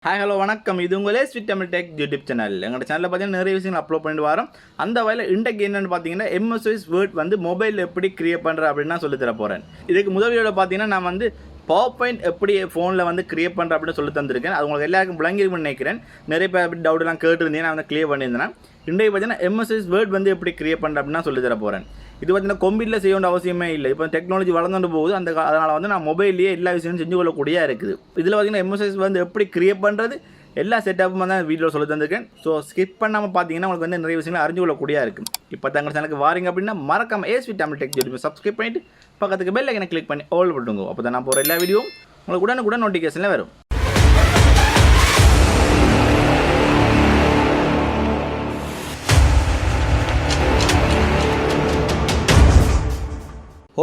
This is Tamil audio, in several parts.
ஹாய் ஹலோ வணக்கம். இது உங்களே sweet Tamil tech YouTube channel. எங்களோட சேனலில் பார்த்தீங்கன்னா நிறைய விஷயங்கள் அப்லோட் பண்ணிட்டு வரோம். அந்த வகையில் இன்றைக்கு என்னென்னு பார்த்தீங்கன்னா எம்எஸ் வேர்ட் வந்து மொபைலில் எப்படி கிரியேட் பண்ணுற அப்படின்னு நான் சொல்லித்தர போகிறேன். இதுக்கு முதல் வீடியோவில் பார்த்தீங்கன்னா நான் வந்து பவர் பாயிண்ட் எப்படி ஃபோனில் வந்து கிரியேட் பண்ணுற அப்படின்னு சொல்லி தந்திருக்கேன். அது உங்களுக்கு எல்லாருக்கும் விளங்கிருக்குன்னு நினைக்கிறேன். நிறைய பேர் அப்படி டவுட்லாம் கேட்டுருந்தீங்க, நான் வந்து கிளியர் பண்ணியிருந்தேன். இன்றைக்கு பார்த்தீங்கன்னா எம்எஸ் வேர்ட் வந்து எப்படி கிரியேட் பண்ணுற அப்படின்னு நான் சொல்லித்தர போகிறேன். இது பார்த்தீங்கன்னா கம்ப்யூட்டரில் செய்ய வேண்டிய அவசியமே இல்லை. இப்போ டெக்னாலஜி வளர்ந்துட்டு போகுது, அதனால் வந்து நான் மொபைல்லேயே எல்லா விஷயமும் செஞ்சு கொள்ளக்கூடியா இருக்குது. இதில் பார்த்தீங்கன்னா எம்எஸ் வந்து எப்படி கிரியேட் பண்ணுறது எல்லா செட்டப்பும் தான் வீடியோவில் சொல்லி தந்திருக்கேன். ஸோ ஸ்கிப் பண்ணாமல் பார்த்தீங்கன்னா உங்களுக்கு வந்து நிறைய விஷயங்கள் அறிஞ்சு கொள்ளக்கூடியா இருக்கும். இப்போ தங்கள் சேனலுக்கு வாரிங்க அப்படின்னா மறக்காம sweet Tamil tech YouTube subscribe பண்ணிட்டு பக்கத்துக்கு பெல் ஐக்கனை கிளிக் பண்ணி ஆல் பண்ணுங்க. அப்போ தான் நான் போகிற எல்லா வீடியோவும் உங்களுக்கு உடனுக்குடன் நோட்டிஃபிகேஷனில் வரும்.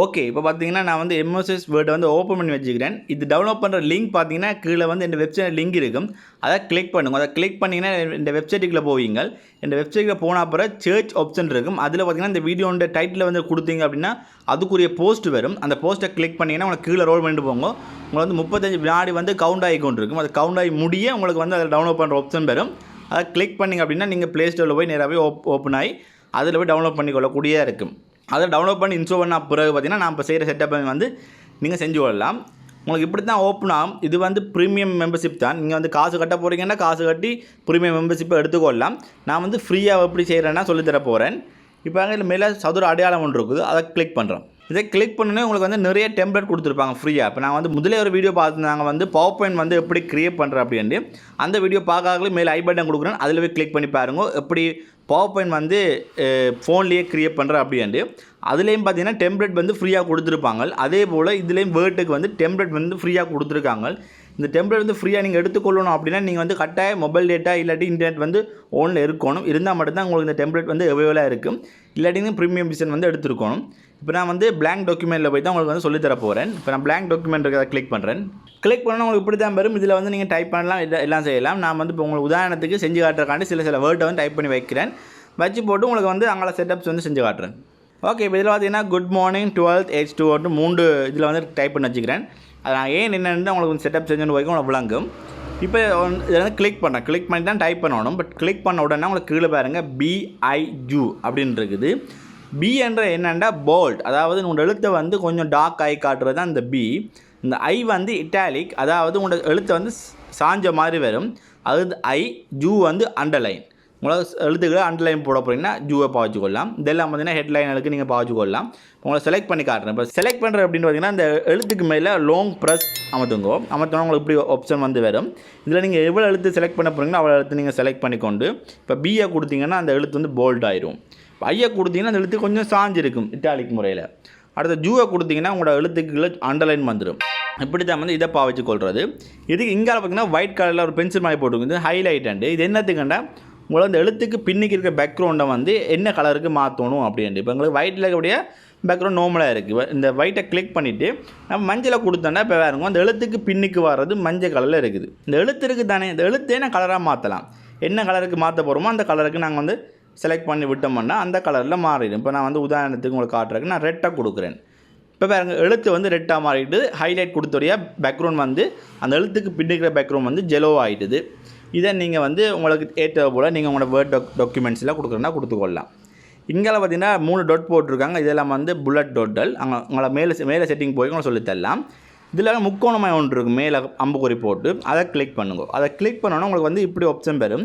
ஓகே, இப்போ பார்த்தீங்கன்னா நான் வந்து எம்எஸ் வேர்டை வந்து ஓப்பன் பண்ணி வச்சுக்கிறேன். இது டவுன்லோட் பண்ணுற லிங்க் பார்த்தீங்கன்னா கீழே வந்து இந்த வெப்சைட் லிங்க் இருக்கும். அதை கிளிக் பண்ணுங்க. அதை கிளிக் பண்ணிங்கன்னா இந்த வெப்சைட்டுக்குள்ளே போவீங்க. இந்த வெப்சைட்டில் போன அப்புறம் சர்ச் ஆப்ஷன் இருக்கும். அதில் பார்த்தீங்கன்னா இந்த வீடியோட டைட்டில் வந்து கொடுத்தீங்க அப்படின்னா அதுக்குரிய போஸ்ட் வரும். அந்த போஸ்ட்டை கிளிக் பண்ணிங்கன்னா உங்களுக்கு கீழே ரோல் பண்ணிட்டு போங்க. உங்களுக்கு வந்து 35 வினாடி வந்து கவுண்ட் ஆகி கொண்டு இருக்கும். அது கவுண்ட் ஆகி முடிய உங்களுக்கு வந்து அதில் டவுன்லோட் பண்ணுற ஆப்ஷன் வரும். அதை கிளிக் பண்ணிங்க அப்படின்னா நீங்கள் ப்ளே ஸ்டோரில் போய் நேராகவே ஓப்பன் ஆகி அதில் போய் டவுன்லோட் பண்ணிக்கொள்ளக்கூடியதாக இருக்கும். அதை டவுன்லோட் பண்ணி இன்ஸ்டால் பண்ண பிறகு பார்த்தீங்கன்னா நான் இப்போ செய்கிற செட்டப்பை வந்து நீங்கள் செஞ்சு கொள்ளலாம். உங்களுக்கு இப்படி தான் ஓப்பன் ஆகும். இது வந்து ப்ரீமியம் மெம்பர்ஷிப் தான். நீங்கள் வந்து காசு கட்ட போகிறீங்கன்னா காசு கட்டி ப்ரீமியம் மெம்பர்ஷிப்பை எடுத்துக்கொள்ளலாம். நான் வந்து ஃப்ரீயாக எப்படி செய்கிறேன்னா சொல்லித்தர போகிறேன். இப்போ அங்கே மேலே சதுர அடையாளம் ஒன்று இருக்குது, அதை கிளிக் பண்ணுறோம். இதை கிளிக் பண்ணோன்னே உங்களுக்கு வந்து நிறைய டெம்ப்ளேட் கொடுத்துருப்பாங்க ஃப்ரீயாக. இப்போ நான் வந்து முதலே ஒரு வீடியோ பார்த்துருந்தாங்க வந்து பவர் பாயிண்ட் வந்து எப்படி கிரியேட் பண்ணுறேன் அப்படின்ட்டு. அந்த வீடியோ பார்க்காத மேலே ஐ பட்டன் கொடுக்குறேன், அதில் போய் கிளிக் பண்ணி பாருங்க எப்படி பவர் பாயிண்ட் வந்து ஃபோன்லேயே கிரியேட் பண்ணுறேன் அப்படின்ட்டு. அதுலேயும் பார்த்தீங்கன்னா டெம்ப்ளேட் வந்து ஃப்ரீயாக கொடுத்துருப்பாங்க. அதே போல் இதுலேயும் வேர்ட்டுக்கு வந்து டெம்ப்ளேட் வந்து ஃப்ரீயாக கொடுத்துருக்காங்க. இந்த டெம்ப்ளேட் வந்து ஃப்ரீயாக நீங்கள் எடுத்துக்கொள்ளணும் அப்படின்னா நீங்கள் வந்து கட்டாய மொபைல் டேட்டா இல்லாட்டி இன்டர்நெட் வந்து ஓனில் இருக்கணும். இருந்தால் மட்டும்தான் உங்களுக்கு இந்த டெம்ப்ளேட் வந்து அவைலபிளாக இருக்கும். இல்லாட்டி ப்ரீமியம் விஷன் வந்து எடுத்துருக்கணும். இப்போ நான் வந்து பிளாங்க் டாக்குமெண்ட்டில் போய் தான் உங்களுக்கு வந்து சொல்லித்தர போகிறேன். இப்போ நான் பிளாங்க் டாக்குமெண்ட் இருக்கிறத கிளிக் பண்ணுறேன். கிளிக் பண்ணால் உங்களுக்கு இப்படி தான் வரும். இதில் வந்து நீங்கள் டைப் பண்ணலாம், எல்லாம் செய்யலாம். நான் வந்து இப்போ உங்களுக்கு உதாரணத்துக்கு செஞ்சு காட்டுறக்காண்டி சில வேர்டை வந்து டைப் பண்ணி வைக்கிறேன். வச்சு போட்டு உங்களுக்கு வந்து அங்கே செட்டப்ஸ் வந்து செஞ்சு காட்டுறேன். ஓகே, இப்போ இதில் பார்த்தீங்கன்னா குட் மார்னிங் 12th H2 3 இதில் வந்து டைப் பண்ணி வச்சுக்கிறேன். அது நான் ஏன் என்னென்னு உங்களுக்கு செட்டப் செஞ்சுன்னு போய்க்கும் உங்களுக்கு விளங்கும். இப்போ இதில் வந்து கிளிக் பண்ணேன். கிளிக் பண்ணி தான் டைப் பண்ணணும். பட் கிளிக் பண்ண உடனே உங்களுக்கு கீழே பாருங்கள் BIU அப்படின்னு இருக்குது. பி என்ற என்னென்னா போல்ட், அதாவது உங்களோட எழுத்தை வந்து கொஞ்சம் டார்க் ஆகி காட்டுறது தான் இந்த பி. இந்த ஐ வந்து இட்டாலிக், அதாவது உங்களோட எழுத்தை வந்து சாஞ்ச மாதிரி வரும். அது ஐ. ஜூ வந்து அண்டர்லைன். உங்களால் எழுத்துக்களை அண்டர்லைன் போட போகிறீங்கன்னா ஜூவை பாவச்சுக்கொள்ளலாம். இதெல்லாம் பார்த்தீங்கன்னா ஹெட்லைனுக்கு நீங்கள் பாவச்சுக்கொள்ளலாம். உங்களை செலக்ட் பண்ணி காட்டுறேன். இப்போ செலக்ட் பண்ணுற அப்படின்னு பார்த்தீங்கன்னா இந்த எழுத்துக்கு மேலே லாங் ப்ரெஸ் அமர்த்துங்கோ. அமர்த்தினா உங்களுக்கு இப்படி ஆப்ஷன் வந்து வரும். இதில் நீங்கள் எவ்வளோ எழுத்து செலக்ட் பண்ண போகிறீங்களோ அவ்வளோ எழுத்து நீங்கள் செலக்ட் பண்ணிக்கொண்டு இப்போ பிஏ கொடுத்தீங்கன்னா அந்த எழுத்து வந்து போல்ட் ஆயிரும். ஐயை கொடுத்தீங்கன்னா அந்த எழுத்து கொஞ்சம் சாஞ்சிருக்கும் இட்டாலிக் முறையில். அடுத்த ஜூவை கொடுத்தீங்கன்னா உங்களோட எழுத்துக்களை அண்டர்லைன் வந்துடும். இப்படி தான் வந்து இதை பாவச்சு கொள்வது. இதுக்கு இங்கே பார்த்தீங்கன்னா ஒயிட் கலரில் ஒரு பென்சில் மாதிரி போட்டுருக்குது ஹைலைட் அண்டு. இது என்னத்துக்குண்டா உங்களை அந்த எழுத்துக்கு பின்னிக்கு இருக்கிற பேக்ரவுண்டை வந்து என்ன கலருக்கு மாற்றணும் அப்படின்ட்டு. இப்போ உங்களுக்கு ஒயிட்டில் இருக்கக்கூடிய பேக்ரவுண்ட் நார்மலாக இருக்குது. இந்த ஒயிட்டை கிளிக் பண்ணிவிட்டு நம்ம மஞ்சளை கொடுத்தோன்னா இப்போ வேறு இருக்கும் அந்த எழுத்துக்கு பின்னிக்கு வர்றது மஞ்சள் கலரில் இருக்குது. இந்த எழுத்து இருக்குது தானே, இந்த எழுத்தே நான் கலராக மாற்றலாம். என்ன கலருக்கு மாற்ற போகிறோமோ அந்த கலருக்கு நாங்கள் வந்து செலக்ட் பண்ணி விட்டோம்னா அந்த கலரில் மாறிடும். இப்போ நான் வந்து உதாரணத்துக்கு உங்களுக்கு காட்டுறதுக்கு நான் ரெட்டாக கொடுக்குறேன். இப்போ பாருங்க எழுத்து வந்து ரெட்டாக மாறிட்டு ஹைலைட் கொடுத்தோடைய பேக்ரவுண்ட் வந்து அந்த எழுத்துக்கு பின்னிக்கிற பேக்ரவுண்ட் வந்து ஜெலோ ஆகிடுது. இதை நீங்கள் வந்து உங்களுக்கு ஏற்ற போல் நீங்கள் உங்களோட வேர்ட் டாக்குமெண்ட்ஸில் கொடுக்குறேன்னா கொடுத்துக்கொள்ளலாம். இங்கே பார்த்தீங்கன்னா 3 டாட் போட்டிருக்காங்க. இதெல்லாம் வந்து புல்லட் டாட்டல். அங்கே உங்களை மேலே செட்டிங் போய் உங்களை சொல்லித்தரலாம். இதில் முக்கோணமாக ஒன்று இருக்கும், மேலே அம்புக்குறி போட்டு அதை கிளிக் பண்ணுங்க. அதை கிளிக் பண்ணோன்னா உங்களுக்கு வந்து இப்படி ஆப்ஷன் வரும்.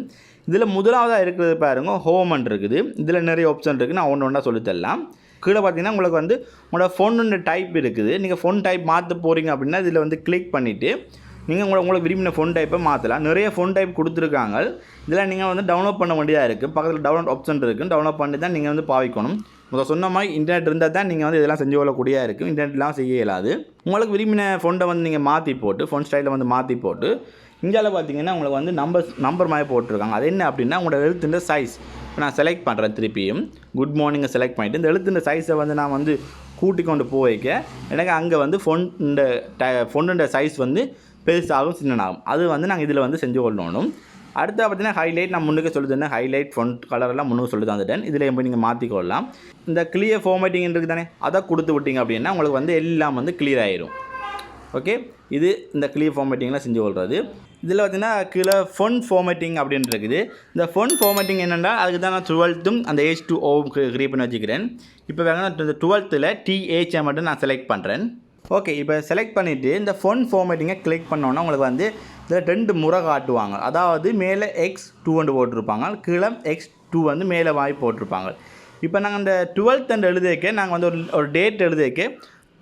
இதில் முதலாவதாக இருக்கிறது பாருங்க ஹோமன் இருக்குது. இதில் நிறைய ஆப்ஷன் இருக்குது, நான் ஒன்று ஒன்றா சொல்லித்தரலாம். கீழே பார்த்தீங்கன்னா உங்களுக்கு வந்து உங்களோட ஃபோனோட டைப் இருக்குது. நீங்கள் ஃபோன் டைப் மாற்ற போகிறீங்க அப்படின்னா இதில் வந்து கிளிக் பண்ணிவிட்டு நீங்கள் உங்களுக்கு விரும்பின ஃபோன் டைப்பை மாற்றலாம். நிறைய ஃபோன் டைப் கொடுத்துருக்காங்க. இதில் நீங்கள் வந்து டவுன்லோட் பண்ண வேண்டியதாக இருக்குது. பக்கத்தில் டவுன்லோட் ஆப்ஷன் இருக்குது. டவுன்லோட் பண்ணி தான் நீங்கள் வந்து பாவிக்கணும். முதல் சொன்ன மாதிரி இன்டர்நெட் இருந்தால் தான் நீங்கள் வந்து இதெல்லாம் செஞ்சு கொள்ளக்கூடியதாக இருக்குது. இன்டர்நெட்லாம் செய்ய இயலாது. உங்களுக்கு விரும்பின ஃபோனை வந்து நீங்கள் மாற்றி போட்டு ஃபோன் ஸ்டைலில் வந்து மாற்றி போட்டு இந்தியாவில் பார்த்தீங்கன்னா உங்களுக்கு வந்து நம்பர் மாதிரி போட்டிருக்காங்க. அது என்ன அப்படின்னா உங்களோட எழுத்துன்ற சைஸ். இப்போ நான் செலக்ட் பண்ணுறேன். திருப்பியும் குட் மார்னிங்கை செலக்ட் பண்ணிவிட்டு இந்த எழுத்துன்ற சைஸை வந்து நான் வந்து கூட்டி கொண்டு போய்க்க எனக்கு அங்கே வந்து ஃபோனுடைய சைஸ் வந்து பெருசாகும் சின்னனாகும். அது வந்து நாங்கள் இதில் வந்து செஞ்சு கொள்ளணும். அடுத்து பார்த்தீங்கன்னா ஹைலைட் நான் முன்னுக்கு சொல்லி தந்தேன். ஹைலைட் ஃபொண்ட் கலரெல்லாம் முன்னுக்கு சொல்லி தந்துட்டேன். இதில் போய் நீங்கள் மாற்றிக்கொள்ளலாம். இந்த கிளியர் ஃபார்மேட்டிங் இருக்குது தானே, அதை கொடுத்து விட்டீங்க அப்படின்னா உங்களுக்கு வந்து எல்லாம் வந்து கிளியர் ஆயிரும். ஓகே, இது இந்த கிளியர் ஃபார்மேட்டிங்லாம் செஞ்சு கொள்வது. இதில் பார்த்தீங்கன்னா கீழே ஃபொன் ஃபார்மேட்டிங் அப்படின்னு இருக்குது. இந்த ஃபொன் ஃபார்மேட்டிங் என்னென்னா அதுக்கு தான் நான் 12th அந்த H2O கிரியேட் பண்ணி வச்சுக்கிறேன். இப்போ வேணா இந்த 12th TH மட்டும் நான் செலக்ட் பண்ணுறேன். ஓகே, இப்போ செலக்ட் பண்ணிவிட்டு இந்த ஃபொன் ஃபார்மேட்டிங்கை கிளிக் பண்ணோன்னா உங்களுக்கு வந்து இதில் 2 முறை காட்டுவாங்க. அதாவது மேலே X2 போட்டிருப்பாங்க, கீழே X2 வந்து மேலே வாய் போட்டிருப்பாங்க. இப்போ நாங்கள் அந்த 12th எழுதிக்க நாங்கள் வந்து ஒரு டேட் எழுதிக்க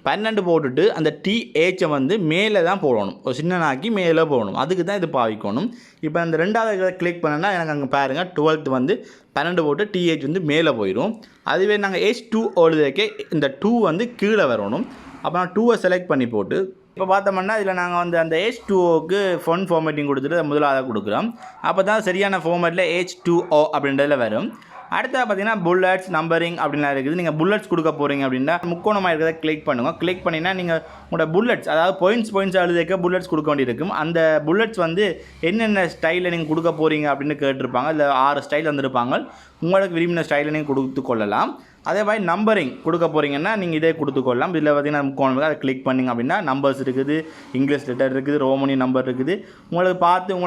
12 போட்டுட்டு அந்த TH வந்து மேலே தான் போடணும், ஒரு சின்னனாக்கி மேலே போடணும். அதுக்கு தான் இது பாவிக்கணும். இப்போ அந்த 2வது கிளிக் பண்ணேன்னா எனக்கு அங்கே பாருங்கள் 12th வந்து 12 போட்டு TH வந்து மேலே போயிடும். அதுவே நாங்கள் H2 எழுதிக்க இந்த 2 வந்து கீழே வரணும். அப்போ நான் 2 செலக்ட் பண்ணி போட்டு இப்போ பார்த்தோம்னா இதில் நாங்கள் வந்து அந்த H2Oக்கு ஃபொன் ஃபார்மேட்டிங் கொடுத்துட்டு முதலாக கொடுக்குறோம். அப்போ தான் சரியான ஃபார்மேட்டில் H2O அப்படின்றதுல வரும். அடுத்தது பார்த்தீங்கன்னா புல்லட்ஸ் நம்பரிங் அப்படின்லாம் இருக்குது. நீங்கள் புல்லட்ஸ் கொடுக்க போகிறீங்க அப்படின்னா முக்கோணமாக இருக்கிறத கிளிக் பண்ணுங்கள். கிளிக் பண்ணிங்கன்னா நீங்கள் உங்களோட புல்லட்ஸ், அதாவது பாயிண்ட்ஸ் எழுதிக்க புல்லட்ஸ் கொடுக்க வேண்டியிருக்கும். அந்த புல்லட்ஸ் வந்து என்னென்ன ஸ்டைலில் நீங்கள் கொடுக்க போகிறீங்க அப்படின்னு கேட்டிருப்பாங்க. இல்லை 6 ஸ்டைல் வந்துருப்பாங்க. உங்களுக்கு விரும்பின ஸ்டைலில் நீங்கள் கொடுத்து கொள்ளலாம். அதே மாதிரி நம்பரிங் கொடுக்க போகிறீங்கன்னா நீங்கள் இதே கொடுத்துக்கொள்ளலாம். இதில் பார்த்தீங்கன்னா முக்கோணம் அதை கிளிக் பண்ணிங்க அப்படின்னா நம்பர்ஸ் இருக்குது, இங்கிலீஷ் லெட்டர் இருக்குது, ரோமனி நம்பர் இருக்குது. உங்களுக்கு பார்த்து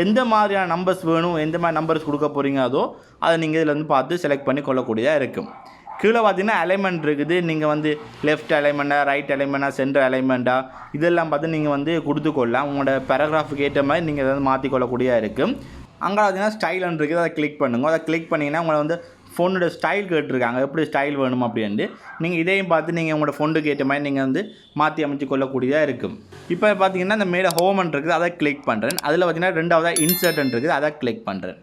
எந்த மாதிரியான நம்பர்ஸ் வேணும், எந்த மாதிரி நம்பர்ஸ் கொடுக்க போகிறீங்க அதை நீங்கள் இதில் வந்து பார்த்து செலக்ட் பண்ணி கொள்ளக்கூடியதாக இருக்கும். கீழே பார்த்தீங்கன்னா அலைன்மெண்ட் இருக்குது. நீங்கள் வந்து லெஃப்ட் அலைன்மெண்ட்டா, ரைட் அலைன்மெண்ட்டா, சென்டர் அலைன்மெண்ட்டா, இதெல்லாம் பார்த்து நீங்கள் வந்து கொடுத்துக்கொள்ளலாம். உங்களோட பேராகிராஃபுக்கு ஏற்ற மாதிரி நீங்கள் இதை வந்து மாற்றிக்கொள்ளக்கூடியதாக இருக்கும். அங்கே பார்த்தீங்கன்னா ஸ்டைல்னு இருக்குது, அதை கிளிக் பண்ணுங்க. அதை கிளிக் பண்ணிங்கன்னா உங்களை வந்து ஃபோனோட ஸ்டைல் கேட்டிருக்காங்க, எப்படி ஸ்டைல் வேணும் அப்படின்ட்டு. நீங்கள் இதையும் பார்த்து நீங்கள் உங்களோட ஃபோனுக்கு ஏற்ற மாதிரி நீங்கள் வந்து மாற்றி அமைச்சு கொள்ளக்கூடியதாக இருக்கும். இப்போ பார்த்தீங்கன்னா இந்த மேலே ஹோமன் இருக்குது, அதை கிளிக் பண்ணுறேன். அதில் பார்த்தீங்கன்னா 2வது இன்சர்ட்னு இருக்குது, அதை கிளிக் பண்ணுறேன்.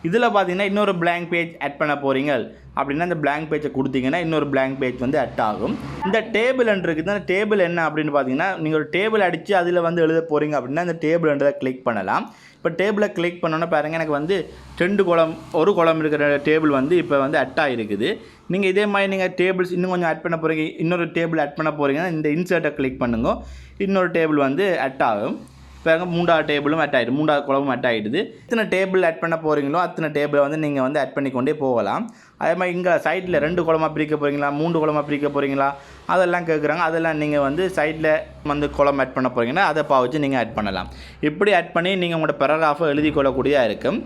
இதில் பார்த்தீங்கன்னா இன்னொரு blank பேஜ் ஆட் பண்ண போகிறீங்க அப்படின்னா இந்த blank பேஜை கொடுத்தீங்கன்னா இன்னொரு blank பேஜ் வந்து ஆட் ஆகும். இந்த டேபிள்னு இருக்குது, அந்த டேபிள் என்ன அப்படின்னு பார்த்தீங்கன்னா நீங்கள் ஒரு டேபிள் அடித்து அதில் வந்து எழுத போகிறீங்க அப்படின்னா இந்த டேபிள்ன்றதை கிளிக் பண்ணலாம். இப்போ டேபிளை கிளிக் பண்ணோன்னா பாருங்கள் எனக்கு வந்து 2 column, ஒரு column இருக்கிற டேபிள் வந்து இப்போ வந்து ஆட் ஆகிருக்குது. நீங்கள் இதே மாதிரி நீங்கள் டேபிள்ஸ் இன்னும் கொஞ்சம் ஆட் பண்ண போகிறீங்க, இன்னொரு டேபிள் ஆட் பண்ண போகிறீங்கன்னா இந்த இன்சர்ட்டை கிளிக் பண்ணுங்க, இன்னொரு டேபிள் வந்து ஆட் ஆகும். இப்போ 3வது டேபிளும் ஆட் ஆகிடுது, 3வது column ஆட் ஆகிடுது. எத்தனை டேபிள் ஆட் பண்ண போகிறீங்களோ அத்தனை டேபிளை வந்து நீங்கள் வந்து ஆட் பண்ணிக்கொண்டே போகலாம். அதே மாதிரி இங்கே சைடில் 2 column பிரிக்க போகிறீங்களா, 3 column பிரிக்க போகிறீங்களா, அதெல்லாம் கேட்குறாங்க. அதெல்லாம் நீங்கள் வந்து சைடில் வந்து column ஆட் பண்ண போகிறீங்கன்னா அதை பாவச்சு நீங்கள் ஆட் பண்ணலாம். இப்படி ஆட் பண்ணி நீங்கள் உங்களோட பேராகிராஃபை எழுதி கொள்ளக்கூடியதாக இருக்கும்.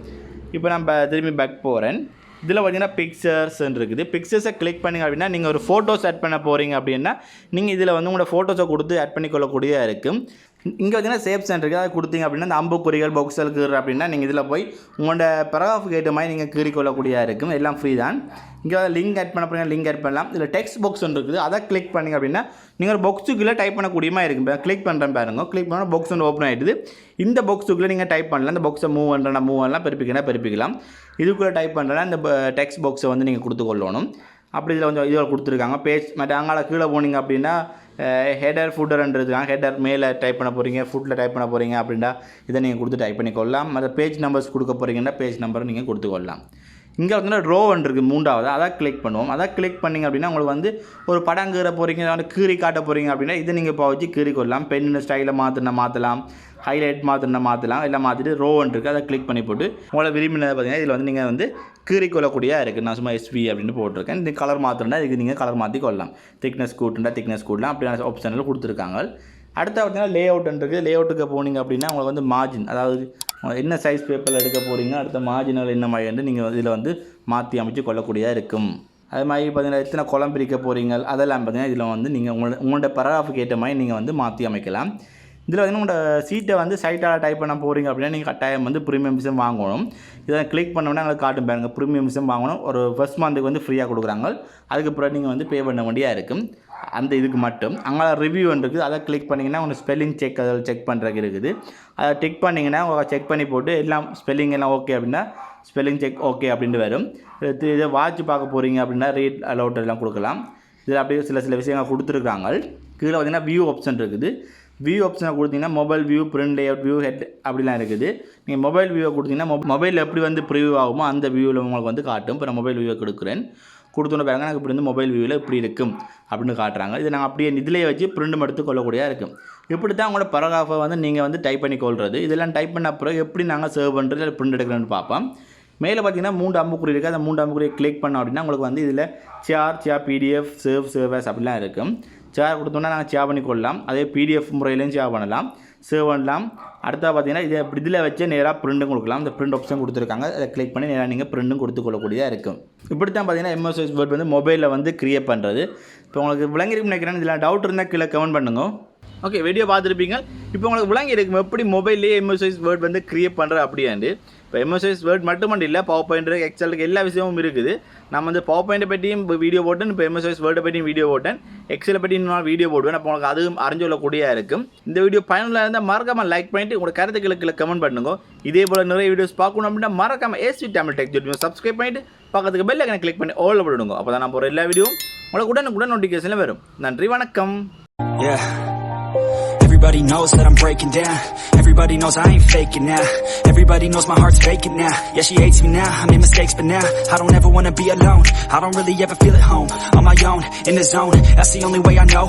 இப்போ நம்ம திரும்பி பேக் போகிறேன். இதில் பார்த்தீங்கன்னா பிக்சர்ஸ்ன்னு இருக்குது. பிக்சர்ஸை கிளிக் பண்ணிங்க அப்படின்னா நீங்கள் ஒரு ஃபோட்டோஸ் ஆட் பண்ண போகிறீங்க அப்படின்னா நீங்கள் இதில் வந்து உங்களோட ஃபோட்டோஸை கொடுத்து ஆட் பண்ணி கொள்ளக்கூடியதாக இருக்கும். இங்கே பார்த்தீங்கன்னா சேப்ஸ் இருக்குது, அதை கொடுத்தீங்க அப்படின்னா இந்த அம்புக்குறிகள் பாக்ஸல் கீறு அப்படின்னா நீங்கள் இதில் போய் உங்களோட பேராகிராஃபுக்கு ஏற்ற மாதிரி நீங்கள் கீறி கொள்ளக்கூடியதாக இருக்கும். எல்லாம் ஃப்ரீ தான். இங்கே லிங்க் ஆட் பண்ண போகிறீங்க, லிங்க் ஆட் பண்ணலாம். இதில் டெக்ஸ்ட் பாக்ஸ் ஒன்று இருக்குது, அதை கிளிக் பண்ணிங்க அப்படின்னா நீங்கள் ஒரு பாக்ஸுக்குள்ளே டைப் பண்ணக்கூடிய மாதிரி இருக்கும். இப்போ கிளிக் பண்ணுறேன் பாருங்க, கிளிக் பண்ணால் பாக்ஸ் ஒன்று ஓப்பன் ஆகிடுது. இந்த பாக்ஸுக்குள்ளே நீங்கள் டைப் பண்ணலாம். இந்த பாக்ஸை மூவ் பண்ணலாம், பெருப்பிக்கலாம். இதுக்குள்ளே டைப் பண்ணுறேன்னா இந்த டெக்ஸ்ட் பாக்ஸை வந்து நீங்கள் கொடுத்துக்கொள்ளணும். அப்படி இதில் கொஞ்சம் இதில் கொடுத்துருக்காங்க பேஜ். மற்ற அங்கால கீழே போனீங்க அப்படின்னா ஹெடர் ஃபுட்டர்ன்றதுக்காக ஹெடர் மேலே டைப் பண்ண போகிறீங்க, ஃபுட்டில் டைப் பண்ண போகிறீங்க அப்படின்னா இதை நீங்கள் கொடுத்து டைப் பண்ணிக்கொள்ளலாம். மற்ற பேஜ் நம்பர்ஸ் கொடுக்க போகிறீங்கன்னா பேஜ் நம்பரை நீங்கள் கொடுத்துக்கொள்ளலாம். இங்கே வந்து ரோவன் இருக்குது 3வது, அதை கிளிக் பண்ணுவோம். அதை கிளிக் பண்ணிங்க அப்படின்னா உங்களுக்கு வந்து ஒரு படம் கீற போகிறீங்க, வந்து கீறி காட்ட போகிறீங்க அப்படின்னா இதை நீங்கள் இப்போ வச்சு கீறி கொள்ளலாம். பென்னு ஸ்டைலை மாற்றலாம், ஹைலைட் மாற்றலாம், எல்லாம் மாற்றிட்டு ரோவன் இருக்குது, அதை கிளிக் பண்ணி போட்டு உங்களை விரும்பினதை பார்த்தீங்கன்னா இதில் வந்து நீங்கள் வந்து கீறி கொள்ளக்கூடியதாக இருக்குது. நான் சும்மா SV அப்படின்னு போட்டிருக்கேன். இந்த கலர் மாற்றணுன்னா இதுக்கு நீங்கள் கலர் மாற்றி கொள்ளலாம். திக்னஸ் கூட்டலாம் அப்படியான ஆப்ஷனில் கொடுத்துருக்காங்க. அடுத்து பார்த்தீங்கன்னா லே அவுட்ன்றது. லே அவுட்டுக்கு போனீங்க அப்படின்னா உங்களுக்கு வந்து மார்ஜின், அதாவது என்ன சைஸ் பேப்பரில் எடுக்க போகிறீங்க, அடுத்த மார்ஜினல் என்ன மாதிரி வந்து நீங்கள் இதில் வந்து மாற்றி அமைச்சு கொள்ளக்கூடியதாக இருக்கும். அது மாதிரி பார்த்தீங்கன்னா எத்தனை column பிரிக்க போகிறீங்க அதெல்லாம் பார்த்தீங்கன்னா இதில் வந்து நீங்கள் உங்களோட பேராகிராஃபுக்கு ஏற்ற மாதிரி நீங்கள் வந்து மாற்றி அமைக்கலாம். இதில் வந்து உங்களோட சீட்டை வந்து சைட்டால் டைப் பண்ண போகிறீங்க அப்படின்னா நீங்கள் கட்டாயம் வந்து ப்ரீமியம் விசம் வாங்கணும். இதை கிளிக் பண்ணோன்னா எங்களுக்கு காட்டும் பாருங்கள், ப்ரீமியம் விசம் வாங்கணும். ஒரு ஃபர்ஸ்ட் மந்த்துக்கு வந்து ஃப்ரீயாக கொடுக்குறாங்க. அதுக்கப்புறம் நீங்கள் வந்து பே பண்ண வேண்டியாக இருக்கும். அந்த இதுக்கு மட்டும் அங்கே ரிவ்யூ இருக்குது, அதை கிளிக் பண்ணிங்கன்னா உங்களுக்கு ஸ்பெல்லிங் செக் அதில் செக் பண்ணுறதுக்கு இருக்குது. அதை டிக் பண்ணிங்கன்னா செக் பண்ணி போட்டு எல்லாம் ஸ்பெல்லிங் எல்லாம் ஓகே அப்படின்னா ஸ்பெல்லிங் செக் ஓகே அப்படின்ட்டு வரும். இதை வாட்ச் பார்க்க போகிறீங்க அப்படின்னா ரீட் அலவுட் எல்லாம் கொடுக்கலாம். இதில் அப்படியே சில விஷயங்கள் கொடுத்துருக்காங்க. கீழே பார்த்தீங்கன்னா வியூ ஆப்ஷன் இருக்குது. வியூ ஆப்ஷனை கொடுத்தீங்கன்னா mobile view, print layout view, head அப்படிலாம் இருக்குது. நீங்கள் மொபைல் வியூவை கொடுத்தீங்கன்னா மொபைலில் எப்படி வந்து ப்ரிவியூ ஆகுமோ அந்த வியூவில் உங்களுக்கு வந்து காட்டும். இப்போ நான் மொபைல் வியூவை கொடுக்குறேன். கொடுத்தோன்னு பாருங்க எனக்கு இப்படி வந்து மொபைல் வியூவில் இப்படி இருக்கும் அப்படின்னு காட்டுறாங்க. இதை நாங்கள் அப்படியே இதிலே வச்சு பிரிண்ட் எடுத்து கொள்ளக்கூடியதாக இருக்கும். இப்படி தான் உங்களோட பேராகிராஃபை வந்து நீங்கள் வந்து டைப் பண்ணி கொள்வது. இதெல்லாம் டைப் பண்ண அப்புறம் எப்படி நாங்கள் சேவ் பண்ணுறது இல்லை பிரிண்ட் எடுக்கிறோன்னு பார்ப்போம். மேலே பார்த்தீங்கன்னா 3 அம்புக்குறி இருக்குது. அந்த 3 அம்புக்குறியை கிளிக் பண்ணோம் அப்படின்னா உங்களுக்கு வந்து இதில் ஷேர் PDF, சேவ் as அப்படிலாம் இருக்கும். ஷேர் கொடுத்தோம்னா நாங்கள் ஷேர் பண்ணி கொள்ளலாம். அதே பிடிஎஃப் முறையிலையும் ஷேர் பண்ணலாம், சேவ் பண்ணலாம். அடுத்தா பார்த்தீங்கன்னா இதை இதில் வச்சு நேராக பிரிண்ட்டும் கொடுக்கலாம். இந்த பிரிண்ட் ஆப்ஷன் கொடுத்துருக்காங்க, அதை கிளிக் பண்ணி நேராக நீங்கள் பிரிண்ட்டும் கொடுத்துக்கொள்ளக்கூடியதாக இருக்கும். இப்படி தான் பார்த்தீங்கன்னா MS Office Word வந்து மொபைலில் வந்து கிரியேட் பண்ணுறது. இப்போ உங்களுக்கு விளங்கிருக்குன்னு நினைக்கிறேன். இதில் டவுட் இருந்தால் கீழே கமெண்ட் பண்ணுங்க. ஓகே, வீடியோ பார்த்துருப்பீங்க. இப்போ உங்களுக்கு விளங்கி இருக்கும் எப்படி மொபைல்லேயே MS Office Word வந்து கிரியேட் பண்ணுறது அப்படியாண்டு. இப்போ MS Office Word மட்டும் இல்லை, பவர் பாயிண்ட், எக்ஸலுக்கு எல்லா விஷயமும் இருக்குது. நம்ம வந்து பவர் பாயிண்ட்டை பற்றியும் வீடியோ போட்டேன், இப்போ MS Office Word பற்றியும் வீடியோ போட்டேன், எக்ஸலை பற்றி இன்னொரு வீடியோ போடுவேன். அப்போ உங்களுக்கு அதுவும் அறிஞ்சொல்லக்கூடியதாக இருக்கும். இந்த வீடியோ பயனுள்ள இருந்தால் மறக்காமல் லைக் பண்ணிட்டு உங்களோட கருத்துக்களுக்கு கமெண்ட் பண்ணுங்க. இதே போல் நிறைய வீடியோஸ் பார்க்கணும் அப்படின்னா மறக்காமல் SC Tamil Tech சப்ஸ்கிரைப் பண்ணிட்டு பக்கத்துக்கு பெல் ஐக்கனை கிளிக் பண்ணி ஆல் போடுங்க. அப்போ தான் நான் போகிற எல்லா வீடியோவும் உங்களுக்கு உடனுக்குடன் நோட்டிஃபிகேஷனில் வரும். நன்றி, வணக்கம். Everybody knows that I'm breaking down. Everybody knows I ain't faking now. Everybody knows my heart's faking now. Yeah, she hates me now, I made mistakes but now I don't ever wanna be alone. I don't really ever feel at home. On my own, in the zone, that's the only way I know.